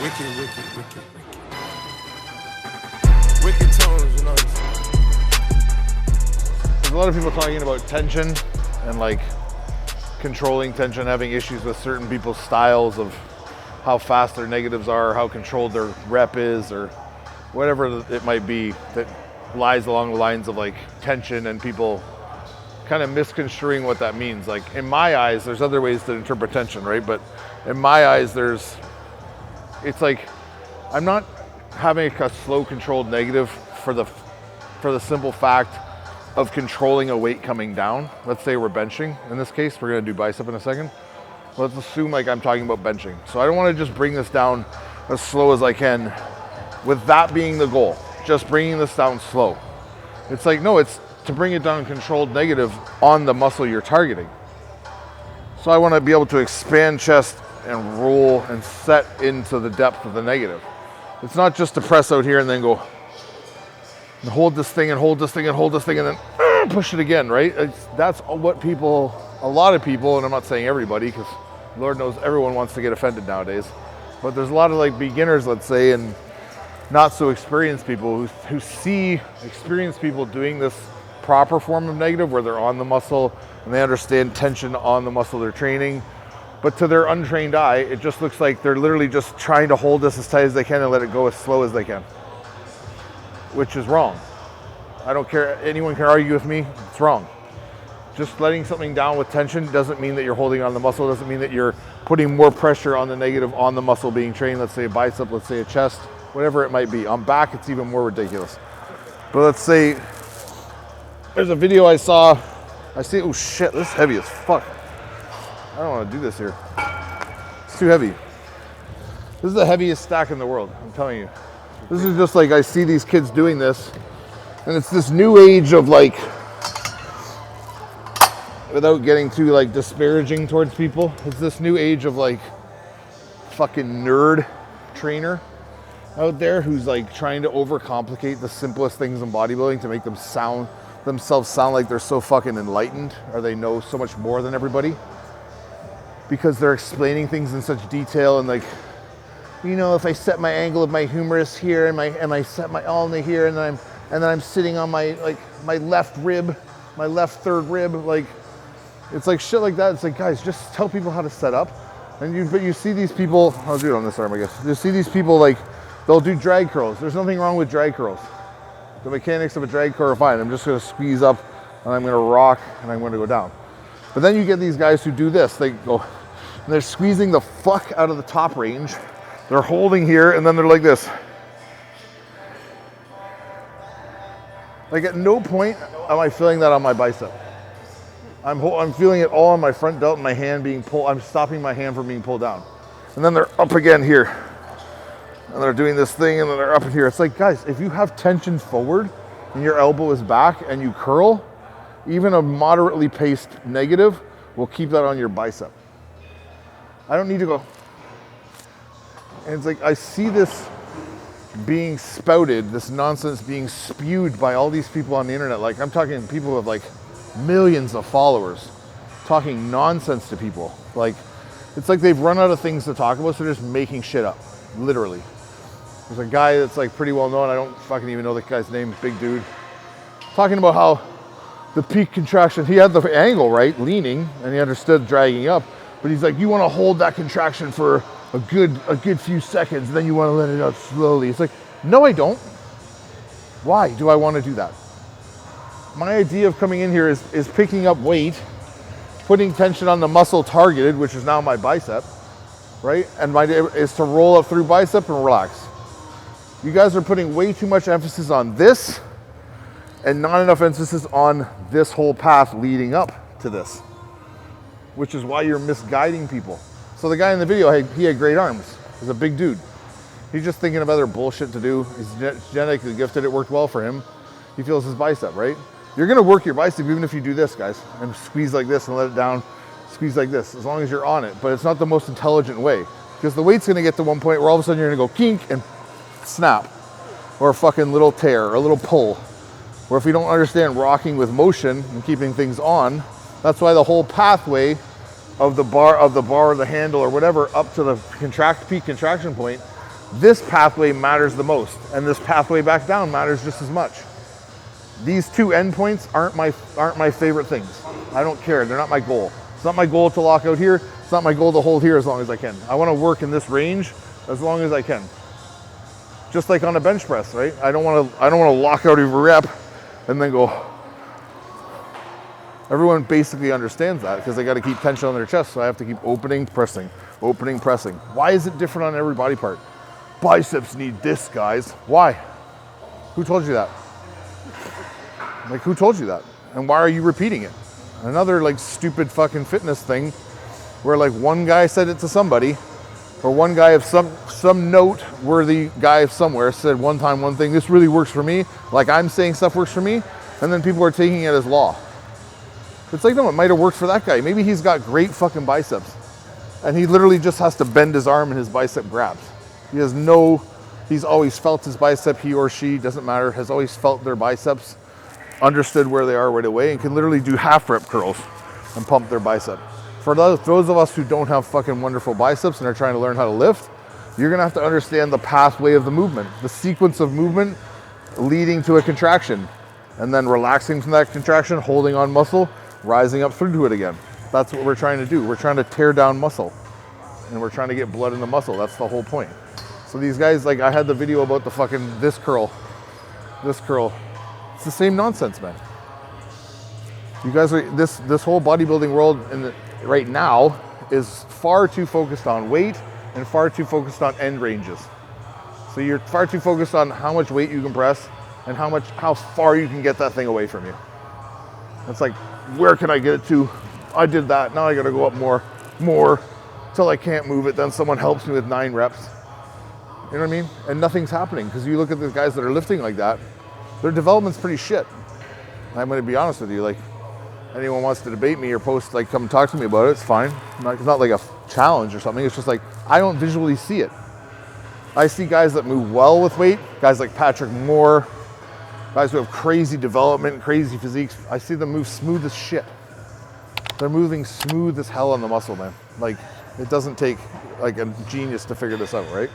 Wicked, wicked, wicked, wicked. Wicked tones, you know. There's a lot of people talking about tension and like controlling tension, having issues with certain people's styles of how fast their negatives are, how controlled their rep is, or whatever it might be that lies along the lines of like tension and people kind of misconstruing what that means. Like in my eyes, there's other ways to interpret tension, right? But in my eyes, it's like I'm not having a slow controlled negative for the simple fact of controlling a weight coming down. Let's say we're benching. In this case, we're gonna do bicep in a second. Let's assume like I'm talking about benching. So I don't wanna just bring this down as slow as I can with that being the goal, just bringing this down slow. It's like, no, it's to bring it down controlled negative on the muscle you're targeting. So I wanna be able to expand chest and roll and set into the depth of the negative. It's not just to press out here and then go and hold this thing and hold this thing and hold this thing and then push it again, right? That's what a lot of people, and I'm not saying everybody, because Lord knows everyone wants to get offended nowadays, but there's a lot of like beginners, let's say, and not so experienced people who see experienced people doing this proper form of negative where they're on the muscle and they understand tension on the muscle they're training. But to their untrained eye, it just looks like they're literally just trying to hold this as tight as they can and let it go as slow as they can, which is wrong. I don't care, anyone can argue with me, it's wrong. Just letting something down with tension doesn't mean that you're holding on the muscle, doesn't mean that you're putting more pressure on the negative on the muscle being trained, let's say a bicep, let's say a chest, whatever it might be. On back, it's even more ridiculous. But let's say, there's a video I saw, oh shit, this is heavy as fuck. I don't want to do this here. It's too heavy. This is the heaviest stack in the world, I'm telling you. This is just like, I see these kids doing this, and it's this new age of like, without getting too like disparaging towards people, it's this new age of like fucking nerd trainer out there who's like trying to overcomplicate the simplest things in bodybuilding to make themselves sound like they're so fucking enlightened, or they know so much more than everybody, because they're explaining things in such detail and like, you know, if I set my angle of my humerus here and I set my ulna here and then I'm sitting on my left rib, my left third rib, like it's like shit like that. It's like, guys, just tell people how to set up. But you see these people, I'll do it on this arm, I guess. You see these people like, they'll do drag curls. There's nothing wrong with drag curls. The mechanics of a drag curl are fine. I'm just gonna squeeze up and I'm gonna rock and I'm gonna go down. But then you get these guys who do this. They go, and they're squeezing the fuck out of the top range. They're holding here and then they're like this. Like at no point am I feeling that on my bicep. I'm feeling it all on my front delt and my hand being pulled. I'm stopping my hand from being pulled down. And then they're up again here. And they're doing this thing and then they're up here. It's like, guys, if you have tension forward and your elbow is back and you curl, even a moderately paced negative will keep that on your bicep. I don't need to go. And it's like, I see this being spouted, this nonsense being spewed by all these people on the internet. Like, I'm talking people with like millions of followers talking nonsense to people. Like, it's like they've run out of things to talk about, so they're just making shit up, literally. There's a guy that's like pretty well known, I don't fucking even know the guy's name, big dude, talking about how the peak contraction, he had the angle, right, leaning, and he understood dragging up, but he's like, you want to hold that contraction for a good few seconds, then you want to let it out slowly. It's like, no, I don't. Why do I want to do that? My idea of coming in here is picking up weight, putting tension on the muscle targeted, which is now my bicep, right? And my idea is to roll up through bicep and relax. You guys are putting way too much emphasis on this and not enough emphasis on this whole path leading up to this, which is why you're misguiding people. So the guy in the video, he had great arms. He's a big dude. He's just thinking of other bullshit to do. He's genetically gifted. It worked well for him. He feels his bicep, right? You're gonna work your bicep even if you do this, guys, and squeeze like this and let it down, squeeze like this, as long as you're on it. But it's not the most intelligent way, because the weight's gonna get to one point where all of a sudden you're gonna go kink and snap, or a fucking little tear, or a little pull. Or if we don't understand rocking with motion and keeping things on, that's why the whole pathway of the bar or the handle or whatever up to the peak contraction point This pathway matters the most, and this pathway back down matters just as much. These two endpoints aren't my favorite things. I don't care, they're not my goal. It's not my goal to lock out here, it's not my goal to hold here as long as I can. I wanna work in this range as long as I can. Just like on a bench press, right? I don't wanna lock out every rep and then go. Everyone basically understands that because they gotta keep tension on their chest, so I have to keep opening, pressing, opening, pressing. Why is it different on every body part? Biceps need this, guys. Why? Who told you that? Like, who told you that? And why are you repeating it? Another like stupid fucking fitness thing where like one guy said it to somebody, or one guy of some noteworthy guy somewhere said one time one thing, this really works for me, like I'm saying stuff works for me, and then people are taking it as law. It's like, no, it might have worked for that guy. Maybe he's got great fucking biceps and he literally just has to bend his arm and his bicep grabs. He's always felt his bicep, he or she, doesn't matter, has always felt their biceps, understood where they are right away, and can literally do half rep curls and pump their bicep. For those of us who don't have fucking wonderful biceps and are trying to learn how to lift, you're gonna have to understand the pathway of the movement, the sequence of movement leading to a contraction, and then relaxing from that contraction, holding on muscle, rising up through to it again. That's what we're trying to do. We're trying to tear down muscle, and we're trying to get blood in the muscle. That's the whole point. So these guys, like I had the video about the fucking this curl. It's the same nonsense, man. You guys are, this whole bodybuilding world right now is far too focused on weight and far too focused on end ranges. So you're far too focused on how much weight you can press and how far you can get that thing away from you. It's like, where can I get it to? I did that, now I gotta go up more, till I can't move it, then someone helps me with 9 reps. You know what I mean? And nothing's happening, because you look at the guys that are lifting like that, their development's pretty shit. I'm gonna be honest with you, like, anyone wants to debate me or post, like, come talk to me about it, it's fine. It's not like a challenge or something, it's just like, I don't visually see it. I see guys that move well with weight, guys like Patrick Moore, guys who have crazy development, crazy physiques, I see them move smooth as shit. They're moving smooth as hell on the muscle, man. Like, it doesn't take like a genius to figure this out, right?